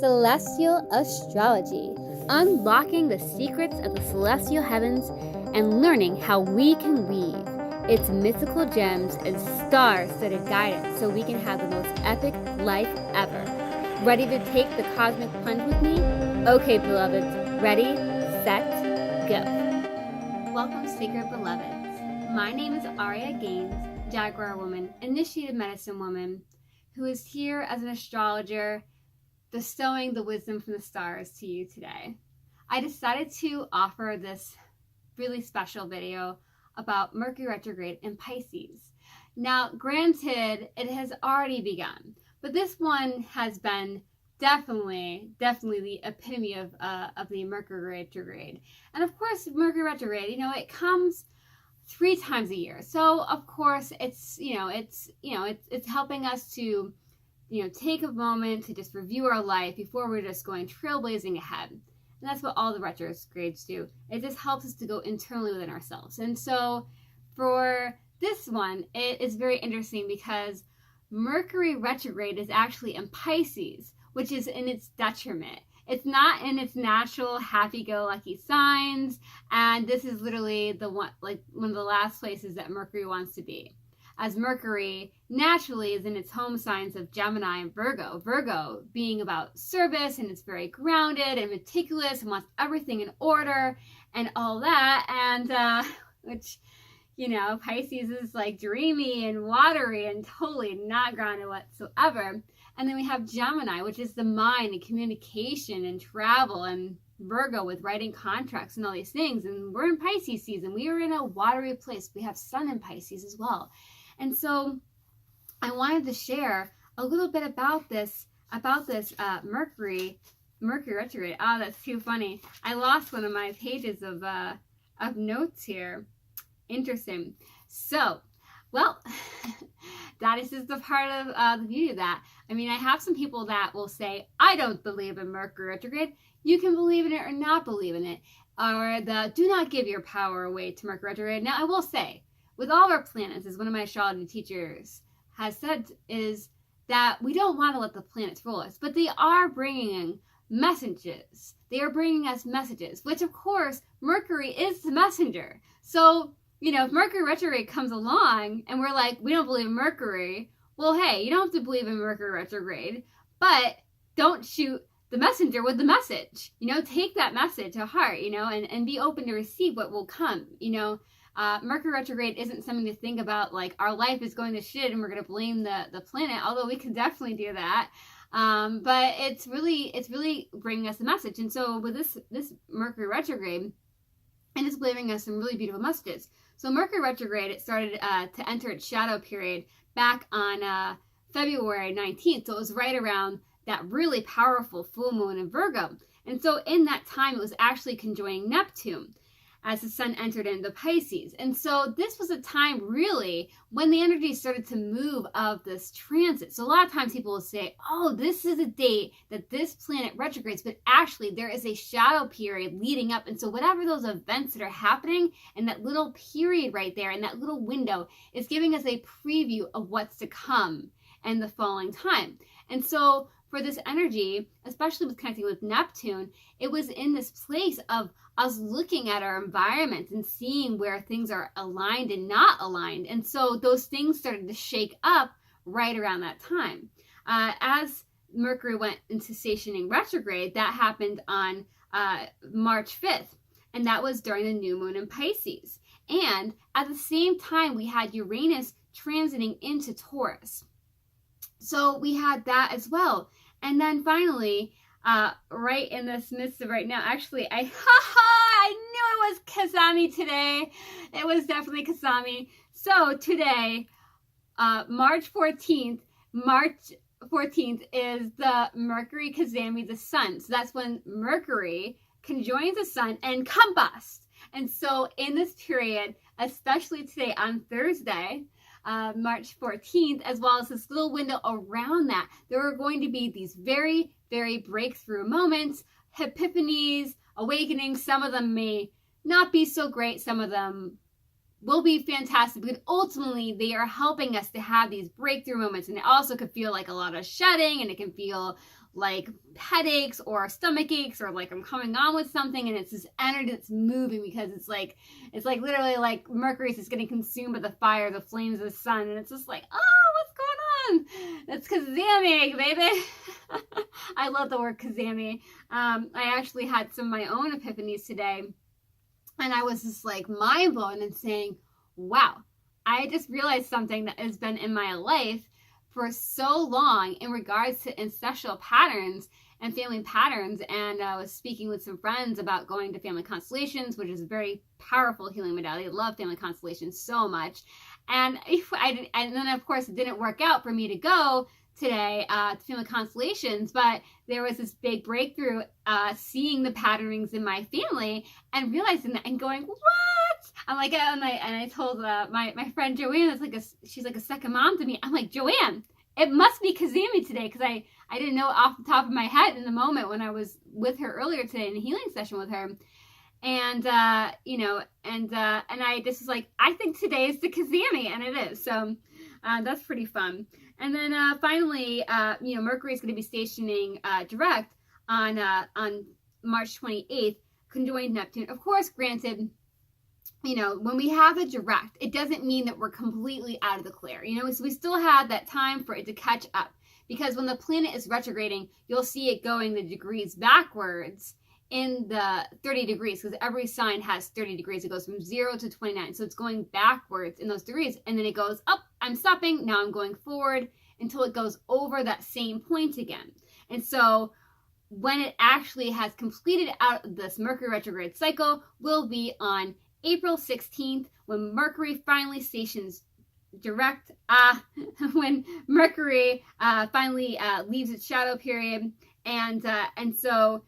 Celestial Astrology, unlocking the secrets of the celestial heavens and learning how we can weave its mythical gems and star-studded guidance so we can have the most epic life ever. Ready to take the cosmic plunge with me? Okay, beloveds, ready, set, go. Welcome, sacred beloveds. My name is Aria Gaines, Jaguar woman, initiated medicine woman, who is here as an astrologer, bestowing the wisdom from the stars to you today. I decided to offer this really special video about Mercury retrograde in Pisces. Now, granted, it has already begun, but this one has been definitely the epitome of the Mercury retrograde. And of course, Mercury retrograde, it comes 3 times a year. So of course, it's helping us to take a moment to just review our life before we're just going trailblazing ahead. And that's what all the retrogrades do. It just helps us to go internally within ourselves. And so for this one, it is very interesting because Mercury retrograde is actually in Pisces, which is in its detriment. It's not in its natural happy-go-lucky signs, and this is literally one of the last places that Mercury wants to be, as Mercury naturally is in its home signs of Gemini and Virgo. Virgo being about service, and it's very grounded and meticulous and wants everything in order and all that, and which, Pisces is like dreamy and watery and totally not grounded whatsoever. And then we have Gemini, which is the mind and communication and travel, and Virgo with writing contracts and all these things. And we're in Pisces season. We are in a watery place. We have Sun in Pisces as well. And so I wanted to share a little bit about this Mercury retrograde. Oh, that's too funny. I lost one of my pages of notes here. Interesting. So, well, that is just the part of the beauty of that. I mean, I have some people that will say, I don't believe in Mercury retrograde. You can believe in it or not believe in it. Or do not give your power away to Mercury retrograde. Now, I will say, with all our planets, as one of my astrology teachers has said, is that we don't want to let the planets rule us, but they are bringing messages. They are bringing us messages, which of course, Mercury is the messenger. So, if Mercury retrograde comes along and we're like, we don't believe in Mercury, well, hey, you don't have to believe in Mercury retrograde, but don't shoot the messenger with the message. Take that message to heart, and be open to receive what will come. Mercury retrograde isn't something to think about like our life is going to shit and we're going to blame the planet, although we can definitely do that. But it's really bringing us a message. And so with this Mercury retrograde, and it's giving us some really beautiful messages. So Mercury retrograde, it started to enter its shadow period back on February 19th. So it was right around that really powerful full moon in Virgo. And so in that time, it was actually conjoining Neptune as the sun entered into Pisces. And so this was a time really when the energy started to move of this transit. So a lot of times people will say, oh, this is a date that this planet retrogrades, but actually there is a shadow period leading up. And so whatever those events that are happening in that little period right there, in that little window, is giving us a preview of what's to come in the following time. And so for this energy, especially with connecting with Neptune, it was in this place of us looking at our environment and seeing where things are aligned and not aligned. And so those things started to shake up right around that time. As Mercury went into stationing retrograde, that happened on March 5th. And that was during the new moon in Pisces. And at the same time, we had Uranus transiting into Taurus. So we had that as well. And then finally, right in this midst of right now, actually, I knew it was Kasami today. It was definitely Kasami. So today, March 14th is the Mercury Kasami, the sun. So that's when Mercury conjoins the sun and combust. And so in this period, especially today on Thursday, March 14th, as well as this little window around that, there are going to be these very, very breakthrough moments, epiphanies, awakenings. Some of them may not be so great. Some of them will be fantastic, but ultimately they are helping us to have these breakthrough moments. And it also could feel like a lot of shedding, and it can feel like headaches or stomach aches, or like I'm coming on with something and it's this energy that's moving, because it's like literally like Mercury's just getting consumed by the fire, the flames of the sun, and it's just like, oh, what's going on? That's Kazami, baby. I love the word Kazami. I actually had some of my own epiphanies today, and I was just like mind blown and saying, wow, I just realized something that has been in my life for so long in regards to ancestral patterns and family patterns. And I was speaking with some friends about going to family constellations, which is a very powerful healing modality. I love family constellations so much. And then of course it didn't work out for me to go today to family constellations, but there was this big breakthrough seeing the patternings in my family and realizing that and going, what? I'm like, and I told my friend Joanne, she's like a second mom to me. I'm like, Joanne, it must be Kazami today, because I didn't know off the top of my head in the moment when I was with her earlier today in a healing session with her. And and I just was like, I think today is the Kazami, and it is. So that's pretty fun. And then finally, Mercury is going to be stationing direct on March 28th, conjoined Neptune. Of course, granted, when we have a direct, it doesn't mean that we're completely out of the clear. So we still have that time for it to catch up, because when the planet is retrograding, you'll see it going the degrees backwards in the 30 degrees, because every sign has 30 degrees. It goes from 0 to 29. So it's going backwards in those degrees. And then it goes up, I'm stopping, now I'm going forward, until it goes over that same point again. And so when it actually has completed out this Mercury retrograde cycle will be on April 16th, when Mercury finally stations direct, when Mercury finally leaves its shadow period. And so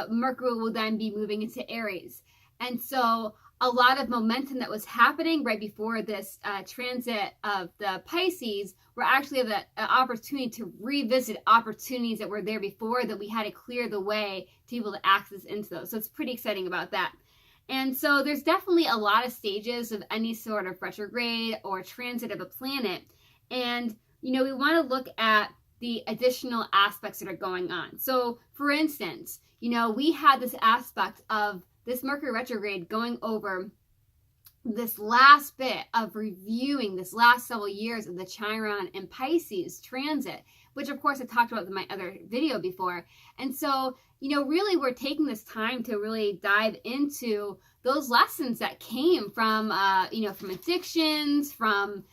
Mercury will then be moving into Aries. And so a lot of momentum that was happening right before this transit of the Pisces, we're actually have the opportunity to revisit opportunities that were there before, that we had to clear the way to be able to access into those. So it's pretty exciting about that. And so there's definitely a lot of stages of any sort of retrograde or transit of a planet. And, we want to look at the additional aspects that are going on. So for instance, we had this aspect of this Mercury retrograde going over this last bit of reviewing this last several years of the Chiron and Pisces transit, which of course I talked about in my other video before. And so, really we're taking this time to really dive into those lessons that came from, from addictions, from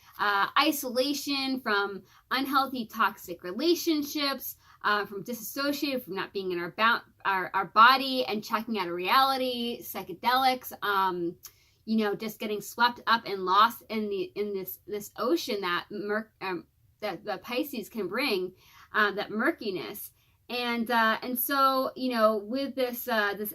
isolation, from unhealthy toxic relationships, from disassociated, from not being in our body and checking out of reality, psychedelics, just getting swept up and lost in this ocean that that the Pisces can bring, that murkiness. And so, with this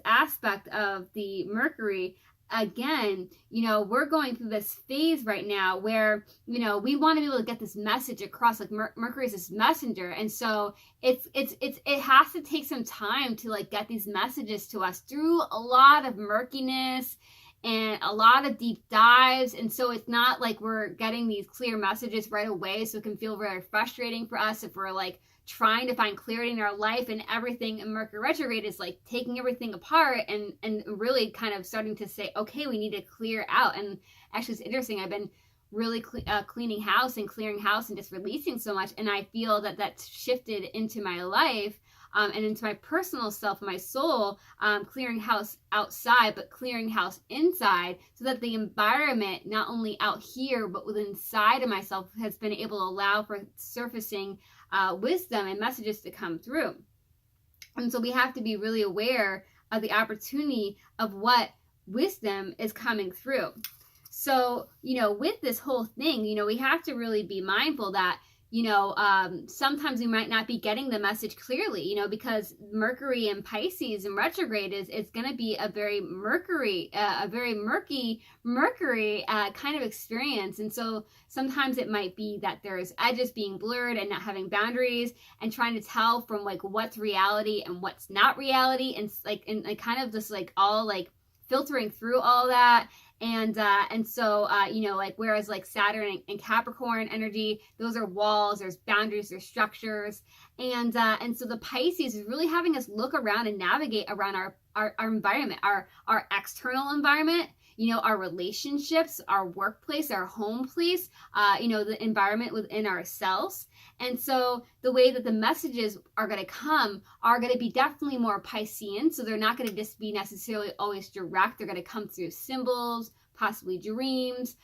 aspect of the Mercury, again, we're going through this phase right now where, we want to be able to get this message across. Like Mercury is this messenger. And so it has to take some time to like get these messages to us through a lot of murkiness and a lot of deep dives. And so it's not like we're getting these clear messages right away. So it can feel very frustrating for us if we're like trying to find clarity in our life, and everything in Mercury retrograde is like taking everything apart and really kind of starting to say, okay, we need to clear out. And actually it's interesting, I've been really cleaning house and clearing house and just releasing so much, and I feel that that's shifted into my life and into my personal self, my soul, clearing house outside, but clearing house inside, so that the environment, not only out here, but within inside of myself, has been able to allow for surfacing wisdom and messages to come through. And so we have to be really aware of the opportunity of what wisdom is coming through. So, with this whole thing, we have to really be mindful that, sometimes we might not be getting the message clearly, because Mercury and Pisces and retrograde is going to be a very murky Mercury kind of experience. And so sometimes it might be that there's edges being blurred and not having boundaries, and trying to tell from like what's reality and what's not reality, and kind of just like all like filtering through all that And so, like, whereas like Saturn and Capricorn energy, those are walls, there's boundaries, there's structures. And so the Pisces is really having us look around and navigate around our environment, our external environment, our relationships, our workplace, our home place, the environment within ourselves. And so the way that the messages are going to come are going to be definitely more Piscean. So they're not going to just be necessarily always direct. They're going to come through symbols, possibly dreams,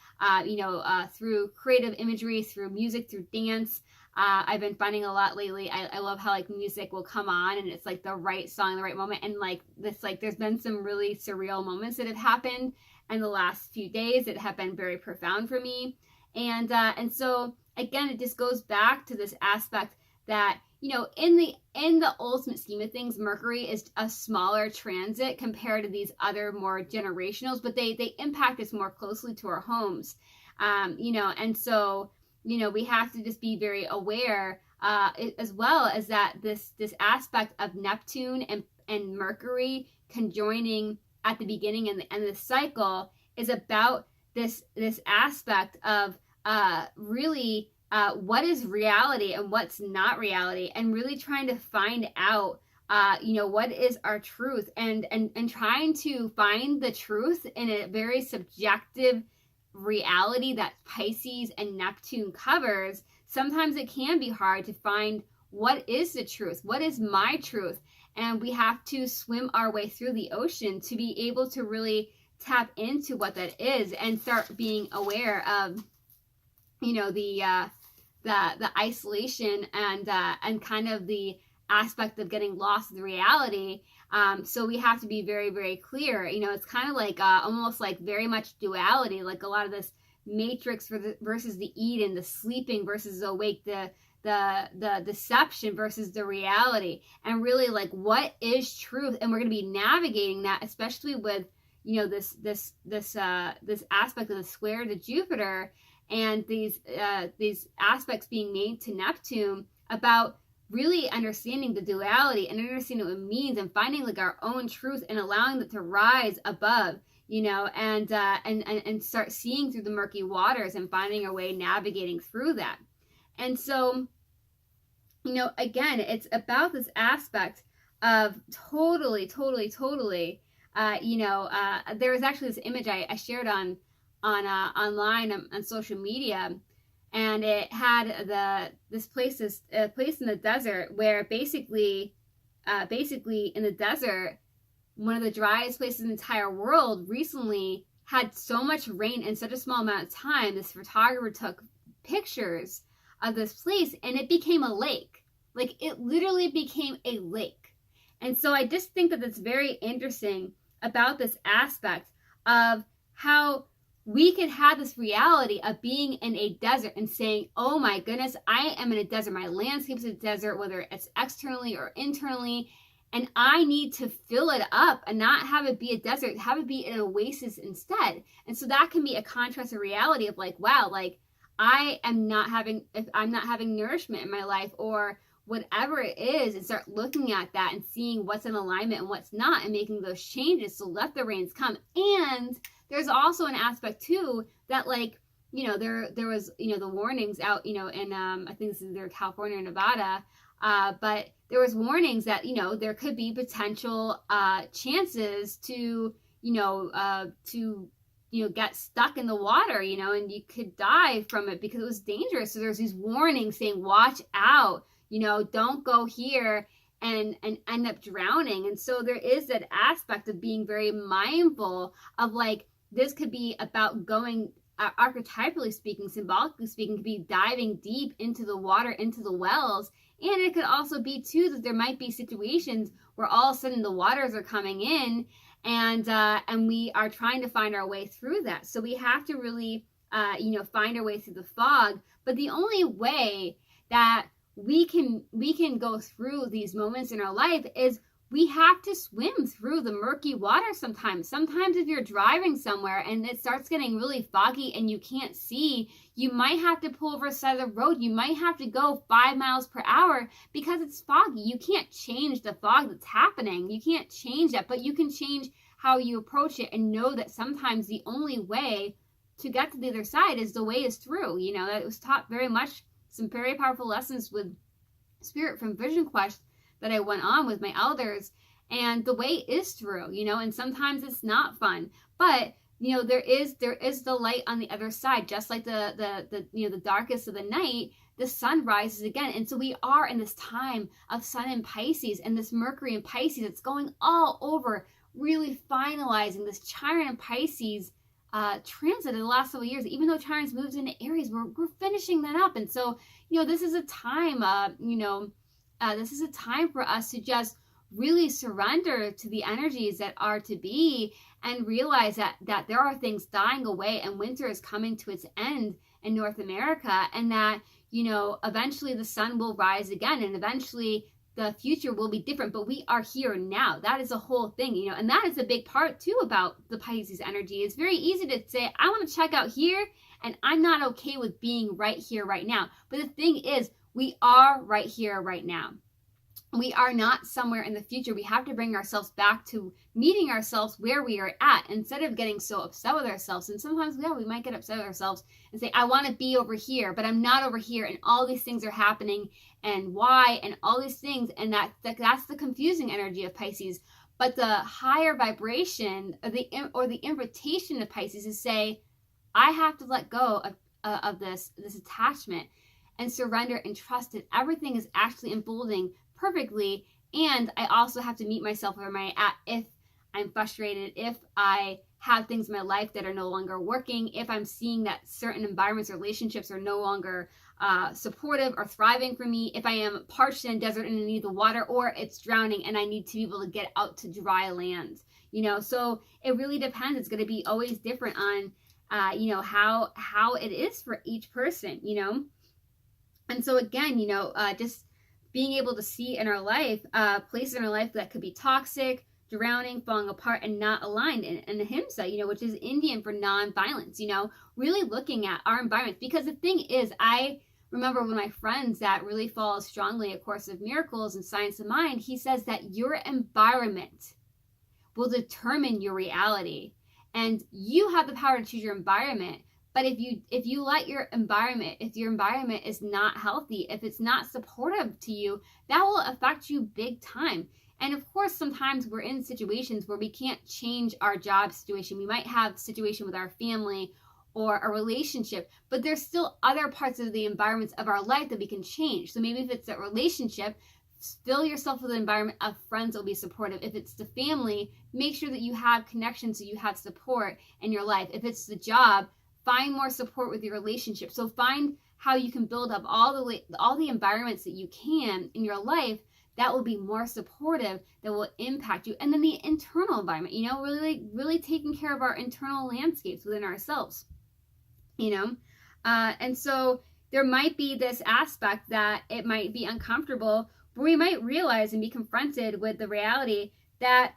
through creative imagery, through music, through dance. I've been finding a lot lately. I love how like music will come on and it's like the right song, the right moment. And like this, like there's been some really surreal moments that have happened in the last few days that have been very profound for me. And so again, it just goes back to this aspect that, in the ultimate scheme of things, Mercury is a smaller transit compared to these other more generationals, but they impact us more closely to our homes. And so, we have to just be very aware, as well as that this aspect of Neptune and Mercury conjoining at the beginning and the end of the cycle is about this aspect of really what is reality and what's not reality, and really trying to find out what is our truth, and trying to find the truth in a very subjective reality that Pisces and Neptune covers. Sometimes it can be hard to find what is the truth, what is my truth, and we have to swim our way through the ocean to be able to really tap into what that is and start being aware of the isolation and kind of the aspect of getting lost in the reality. So we have to be very, very clear. It's kind of like almost like very much duality, like a lot of this matrix versus the Eden, the sleeping versus the awake, the deception versus the reality, and really like what is truth. And we're going to be navigating that, especially with this aspect of the square to Jupiter, and these aspects being made to Neptune, about really understanding the duality and understanding what it means, and finding like our own truth and allowing it to rise above, and start seeing through the murky waters and finding our way navigating through that. And so, again, it's about this aspect of totally, there was actually this image I shared online on social media, and it had this place in the desert where basically in the desert, one of the driest places in the entire world, recently had so much rain in such a small amount of time. This photographer took pictures of this place and it became a lake. Like, it literally became a lake. And so I just think that it's very interesting about this aspect of how we could have this reality of being in a desert and saying, oh my goodness, I am in a desert. My landscape's a desert, whether it's externally or internally, and I need to fill it up and not have it be a desert, have it be an oasis instead. And so that can be a contrast of reality of like, wow, like I'm not having nourishment in my life, or whatever it is, and start looking at that and seeing what's in alignment and what's not, and making those changes. So let the rains come. And there's also an aspect too that, like, there was, the warnings out, in I think this is either California or Nevada, but there was warnings that, there could be potential chances to get stuck in the water, and you could die from it because it was dangerous. So there's these warnings saying, watch out, don't go here and end up drowning. And so there is that aspect of being very mindful of, like, this could be about going, archetypally speaking, symbolically speaking, could be diving deep into the water, into the wells. And it could also be too that there might be situations where all of a sudden the waters are coming in, and we are trying to find our way through that. So we have to really, find our way through the fog. But the only way that we can go through these moments in our life is we have to swim through the murky water sometimes. Sometimes if you're driving somewhere and it starts getting really foggy and you can't see, you might have to pull over the side of the road. You might have to go 5 miles per hour because it's foggy. You can't change the fog that's happening. You can't change that, but you can change how you approach it, and know that sometimes the only way to get to the other side is the way is through. You know, that was taught very much, some very powerful lessons with spirit from Vision Quest that I went on with my elders. And the way is through, you know, and sometimes it's not fun, but you know, there is the light on the other side. Just like the you know, the darkest of the night, the sun rises again. And so we are in this time of Sun in Pisces and this Mercury in Pisces. It's going all over, really finalizing this Chiron in Pisces transit in the last several years. Even though Chiron's moved into Aries, we're finishing that up. And so, you know, this is a time, this is a time for us to just really surrender to the energies that are to be, and realize that there are things dying away, and winter is coming to its end in North America, and that, you know, eventually the sun will rise again, and eventually the future will be different, but we are here now. That is the whole thing, you know, and that is a big part too about the Pisces energy. It's very easy to say, I want to check out here, and I'm not okay with being right here, right now. But the thing is, we are right here, right now. We are not somewhere in the future. We have to bring ourselves back to meeting ourselves where we are at, instead of getting so upset with ourselves. And sometimes, yeah, we might get upset with ourselves and say, I want to be over here, but I'm not over here, and all these things are happening, and why, and all these things. And that's the confusing energy of Pisces. But the higher vibration, or the invitation of Pisces, is say, I have to let go of this attachment, and surrender and trust that everything is actually unfolding perfectly. And I also have to meet myself where I'm at. If I'm frustrated, if I have things in my life that are no longer working, if I'm seeing that certain environments, relationships are no longer supportive or thriving for me, if I am parched in a desert and I need the water, or it's drowning and I need to be able to get out to dry land, you know. So it really depends. It's going to be always different on you know, how it is for each person, you know. And so again, you know, just being able to see in our life, places in our life that could be toxic, drowning, falling apart, and not aligned. And ahimsa, you know, which is Indian for non-violence, you know, really looking at our environment. Because the thing is, I remember one of my friends that really follows strongly A Course of Miracles and Science of Mind, he says that your environment will determine your reality. And you have the power to choose your environment. But if you let your environment, if your environment is not healthy, if it's not supportive to you, that will affect you big time. And of course, sometimes we're in situations where we can't change our job situation. We might have a situation with our family or a relationship, but there's still other parts of the environments of our life that we can change. So maybe if it's a relationship, fill yourself with an environment of friends that will be supportive. If it's the family, make sure that you have connections so you have support in your life. If it's the job, find more support with your relationship. So find how you can build up all the environments that you can in your life that will be more supportive, that will impact you. And then the internal environment, you know, really taking care of our internal landscapes within ourselves, you know. And so there might be this aspect that it might be uncomfortable, but we might realize and be confronted with the reality that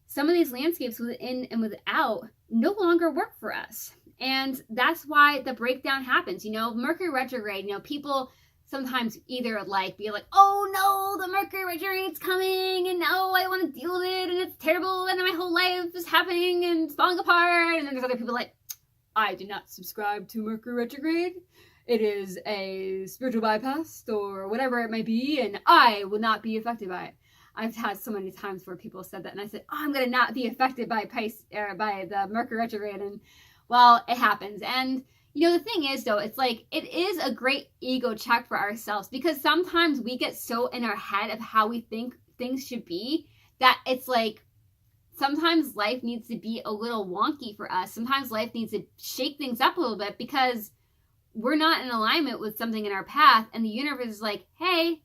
some of these landscapes within and without no longer work for us. And that's why the breakdown happens. You know, Mercury retrograde, you know, people sometimes either be like, oh no, the Mercury retrograde's coming, and oh, I want to deal with it, and it's terrible, and my whole life is happening and it's falling apart. And then there's other people like, I do not subscribe to Mercury retrograde. It is a spiritual bypass or whatever it might be, and I will not be affected by it. I've had so many times where people said that, and I said, oh, I'm going to not be affected by by the Mercury retrograde. And well, it happens. And, you know, the thing is, though, it's like, it is a great ego check for ourselves, because sometimes we get so in our head of how we think things should be that it's like, sometimes life needs to be a little wonky for us. Sometimes life needs to shake things up a little bit because we're not in alignment with something in our path. And the universe is like, hey.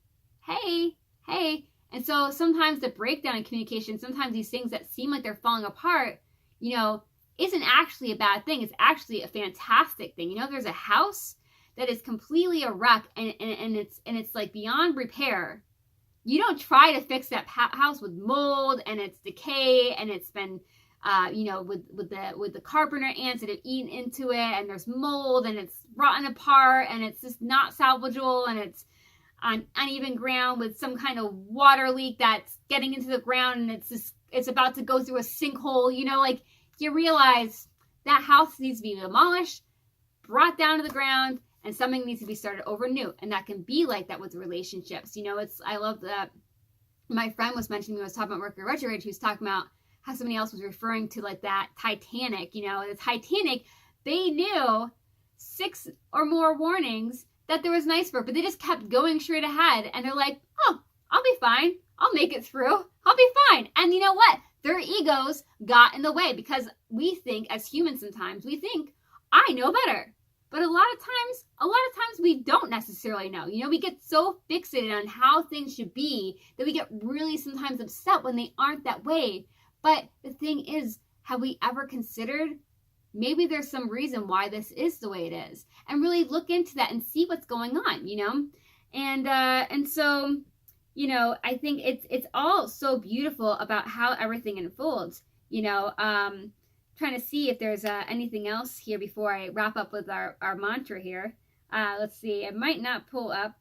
And so sometimes the breakdown in communication, sometimes these things that seem like they're falling apart, you know, isn't actually a bad thing. It's actually a fantastic thing. You know, there's a house that is completely a wreck and it's like beyond repair. You don't try to fix that house with mold and it's decay and it's been you know, with the carpenter ants that have eaten into it, and there's mold and it's rotten apart and it's just not salvageable, and it's on uneven ground with some kind of water leak that's getting into the ground, and it's just it's about to go through a sinkhole, you know, like you realize that house needs to be demolished, brought down to the ground, and something needs to be started over new. And that can be like that with relationships. You know, I love that my friend was mentioning, when I was talking about Mercury retrograde, she was talking about how somebody else was referring to like that Titanic, you know, the Titanic, they knew 6 or more warnings that there was an iceberg, but they just kept going straight ahead. And they're like, oh, I'll be fine. I'll make it through. I'll be fine. And you know what? Their egos got in the way, because we think as humans sometimes, we think, I know better. But a lot of times we don't necessarily know. You know, we get so fixated on how things should be that we get really sometimes upset when they aren't that way. But the thing is, have we ever considered maybe there's some reason why this is the way it is? And really look into that and see what's going on, you know? And so, you know, I think it's all so beautiful about how everything unfolds, you know. Trying to see if there's anything else here before I wrap up with our mantra here. Let's see, it might not pull up.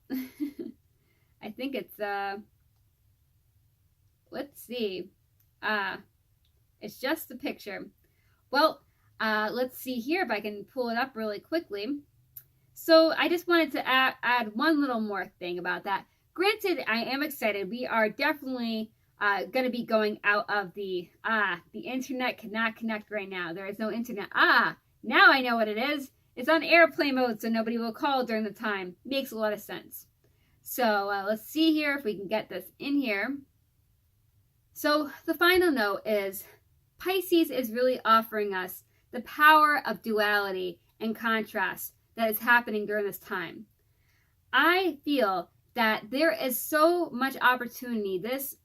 I think it's, let's see. It's just a picture. Well, let's see here if I can pull it up really quickly. So I just wanted to add one little more thing about that. Granted, I am excited. We are definitely going to be going out of the internet cannot connect right now. There is no internet. Now I know what it is. It's on airplane mode, so nobody will call during the time. Makes a lot of sense. So let's see here if we can get this in here. So the final note is Pisces is really offering us the power of duality and contrast that is happening during this time. I feel that there is so much opportunity this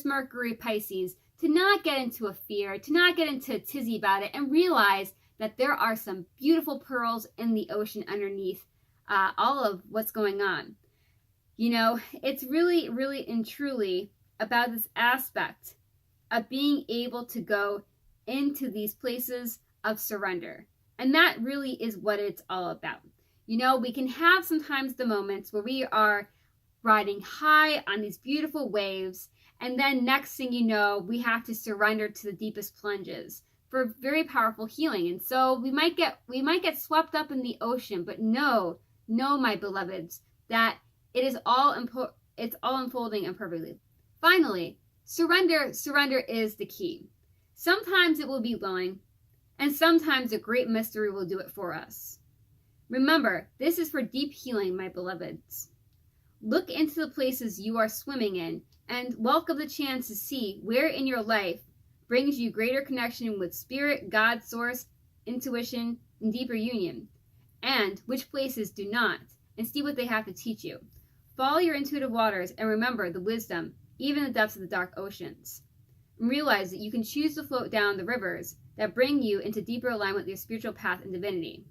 Mercury Pisces to not get into a fear, to not get into a tizzy about it, and realize that there are some beautiful pearls in the ocean underneath all of what's going on. You know, it's really, really and truly about this aspect of being able to go into these places of surrender. And that really is what it's all about. You know, we can have sometimes the moments where we are riding high on these beautiful waves, and then next thing you know, we have to surrender to the deepest plunges for very powerful healing. And so we might get swept up in the ocean, but know, my beloveds, that it is it's all unfolding imperfectly. Finally, surrender is the key. Sometimes it will be willing, and sometimes a great mystery will do it for us. Remember, this is for deep healing, my beloveds. Look into the places you are swimming in, and welcome the chance to see where in your life brings you greater connection with spirit, God, source, intuition, and deeper union, and which places do not, and see what they have to teach you. Follow your intuitive waters and remember the wisdom, even in the depths of the dark oceans. And realize that you can choose to float down the rivers that bring you into deeper alignment with your spiritual path and divinity.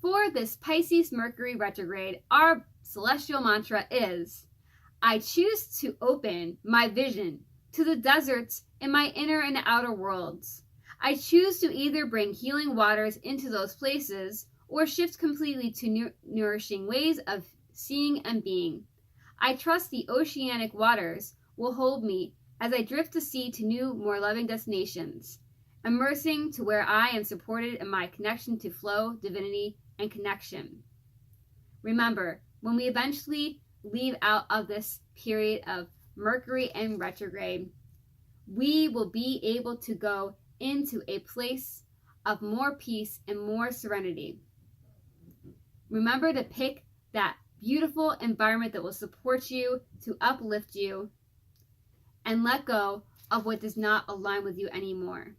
For this Pisces Mercury retrograde, our celestial mantra is, I choose to open my vision to the deserts in my inner and outer worlds. I choose to either bring healing waters into those places or shift completely to nourishing ways of seeing and being. I trust the oceanic waters will hold me as I drift to sea to new, more loving destinations, immersing to where I am supported in my connection to flow, divinity, and connection. Remember, when we eventually leave out of this period of Mercury and retrograde, we will be able to go into a place of more peace and more serenity. Remember to pick that beautiful environment that will support you, to uplift you, and let go of what does not align with you anymore.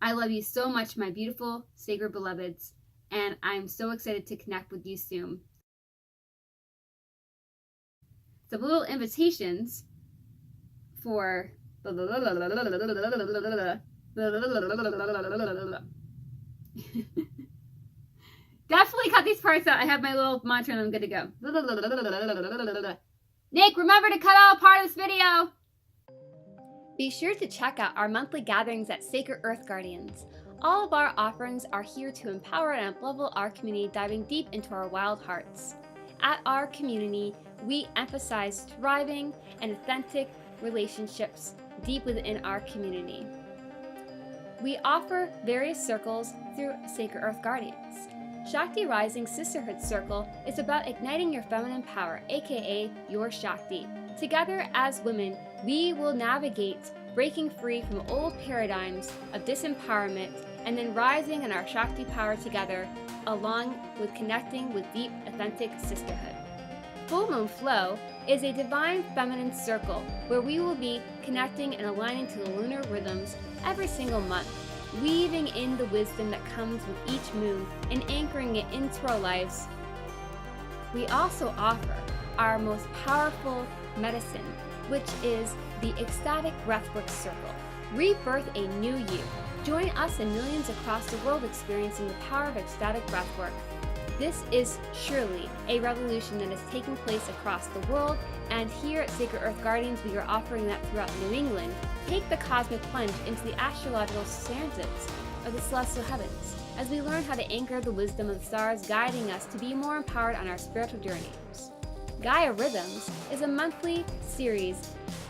I love you so much, my beautiful, sacred beloveds, and I'm so excited to connect with you soon. Some little invitations for definitely cut these parts out. I have my little mantra and I'm good to go. Nick, remember to cut out a part of this video. Be sure to check out our monthly gatherings at Sacred Earth Guardians. All of our offerings are here to empower and uplevel our community, diving deep into our wild hearts. At our community, we emphasize thriving and authentic relationships deep within our community. We offer various circles through Sacred Earth Guardians. Shakti Rising Sisterhood Circle is about igniting your feminine power, aka your Shakti. Together as women, we will navigate breaking free from old paradigms of disempowerment and then rising in our Shakti power together, along with connecting with deep, authentic sisterhood. Full Moon Flow is a divine feminine circle where we will be connecting and aligning to the lunar rhythms every single month, weaving in the wisdom that comes with each moon and anchoring it into our lives. We also offer our most powerful medicine, which is the Ecstatic Breathwork Circle. Rebirth a new you. Join us and millions across the world experiencing the power of ecstatic breathwork. This is surely a revolution that is taking place across the world, and here at Sacred Earth Guardians, we are offering that throughout New England. Take the cosmic plunge into the astrological transits of the celestial heavens as we learn how to anchor the wisdom of the stars, guiding us to be more empowered on our spiritual journeys. Gaia Rhythms is a monthly series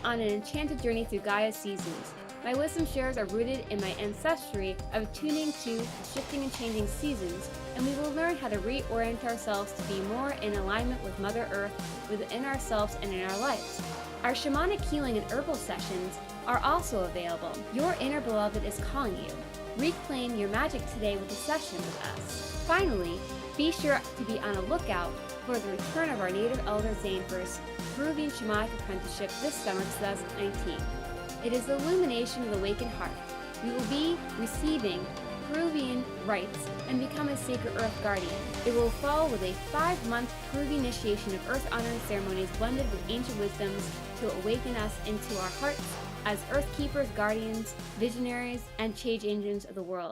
on an enchanted journey through Gaia's seasons. My wisdom shares are rooted in my ancestry of tuning to shifting and changing seasons, and we will learn how to reorient ourselves to be more in alignment with Mother Earth within ourselves and in our lives. Our shamanic healing and herbal sessions are also available. Your inner beloved is calling you. Reclaim your magic today with a session with us. Finally, be sure to be on a lookout for the return of our native elder Zane for his Peruvian shamanic apprenticeship this summer 2019. It is the illumination of the awakened heart. We will be receiving Peruvian rites and become a Sacred Earth Guardian. It will follow with a 5-month Peruvian initiation of earth honoring ceremonies blended with ancient wisdoms to awaken us into our hearts as Earth Keepers, Guardians, Visionaries, and Change Agents of the world.